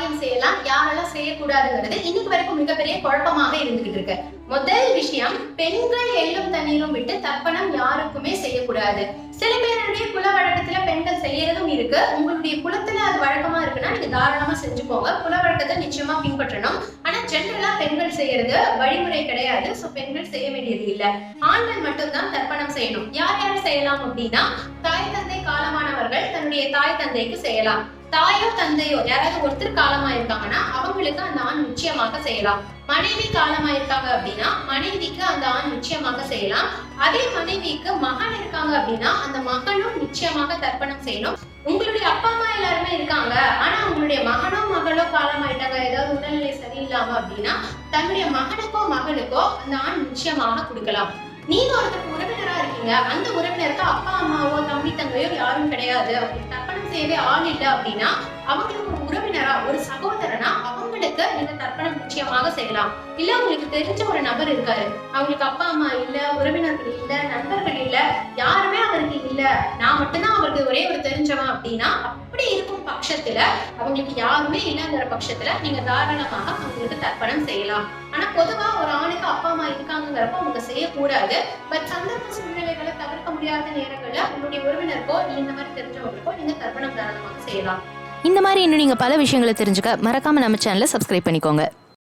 காரியம் செய்யலாம், யாரெல்லாம் செய்யக்கூடாதுங்கிறது இன்னைக்கு வரைக்கும் மிகப்பெரிய குழப்பமாக இருந்துகிட்டு இருக்கு. முதல் விஷயம், பெண்கள் எள்ளும் தண்ணீரும் விட்டு தர்ப்பணம் யாருக்குமே செய்யக்கூடாது. சில பேருடைய குல வழக்கத்துல பெண்கள் செய்யறதும் இருக்கு. உங்களுடைய குலத்துல அது வழக்கமா இருக்குன்னா நீங்க தாராளமா செஞ்சுக்கோங்க. குல வழக்கத்தை நிச்சயமா பின்பற்றணும். ஆனா ஜென்ரலா பெண்கள் செய்யறது வழிமுறை கிடையாது. சோ பெண்கள் செய்ய வேண்டியது இல்ல. ஆண்கள் மட்டும்தான் தர்ப்பணம் செய்யணும். யார் யார் செய்யலாம் அப்படின்னா, தாய் தந்தை காலமானவர்கள் தன்னுடைய தாய் தந்தைக்கு செய்யலாம். தாயோ தந்தையோ யாராவது ஒருத்தர் காலமாயிருக்காங்கன்னா அவங்களுக்கு அந்த ஆண் நிச்சயமாக செய்யலாம். மனைவி காலமாயிருக்காங்க அப்படின்னா மனைவிக்கு அந்த ஆண் நிச்சயமாக செய்யலாம். அதே மனைவிக்கு மகன் இருக்காங்க அப்படின்னா அந்த மகனும் நிச்சயமாக தர்ப்பணம் செய்யணும். உங்களுடைய அப்பா அம்மா எல்லாருமே இருக்காங்க, ஆனா உங்களுடைய மகனோ மகளோ காலமாயிட்டாங்க, ஏதாவது உடல்நிலை சரியில்லாம அப்படின்னா தன்னுடைய மகனுக்கோ மகளுக்கோ அந்த ஆண் நிச்சயமாக கொடுக்கலாம். நீங்க ஒருத்தருக்கு உறவினரா இருக்கீங்க, அந்த உறவினருக்கு அப்பா அம்மாவோ தம்பி தங்கையோ யாரும் கிடையாது, அவங்களுக்கு தர்ப்பணம் செய்யவே ஆள் இல்லை அப்படின்னா அவங்களுக்கு ஒரு உறவினரா ஒரு சகோதரனா அவங்களுக்கு நீங்க தர்ப்பணம் நிச்சயமாக செய்யலாம். இல்ல உங்களுக்கு தெரிஞ்ச ஒரு நபர் இருக்காரு, அவங்களுக்கு அப்பா அம்மா இல்ல, உறவினர்கள் இல்ல, நண்பர்கள் இல்ல, யாருமே அவருக்கு இல்ல, நான் மட்டும்தான் அவருக்கு ஒரே ஒரு தெரிஞ்சவன் அப்படின்னா அப்படி இருக்கும் பட்சத்துல அவங்களுக்கு யாருமே இல்லைங்கிற பட்சத்துல நீங்க தாராளமாக அவங்களுக்கு தர்ப்பணம் செய்யலாம். ஆனா பொதுவா ஒரு ஆணுக்கு அப்பா அம்மா இருக்காங்கிறப்ப அவங்க செய்யக்கூடாது. பட் சந்தர்ப்ப சூழ்நிலைகளை தவிர்க்க முடியாத நேரங்கள்ல உங்களுடைய உறவினருக்கோ இந்த மாதிரி தெரிஞ்சவங்களுக்கோ நீங்க தர்ப்பணம் தாராளமாக செய்யலாம். இந்த மாதிரி இன்னும் நீங்க பல விஷயங்களை தெரிஞ்சுக்க மறக்காம நம்ம சேனலை சப்ஸ்கிரைப் பண்ணிக்கோங்க.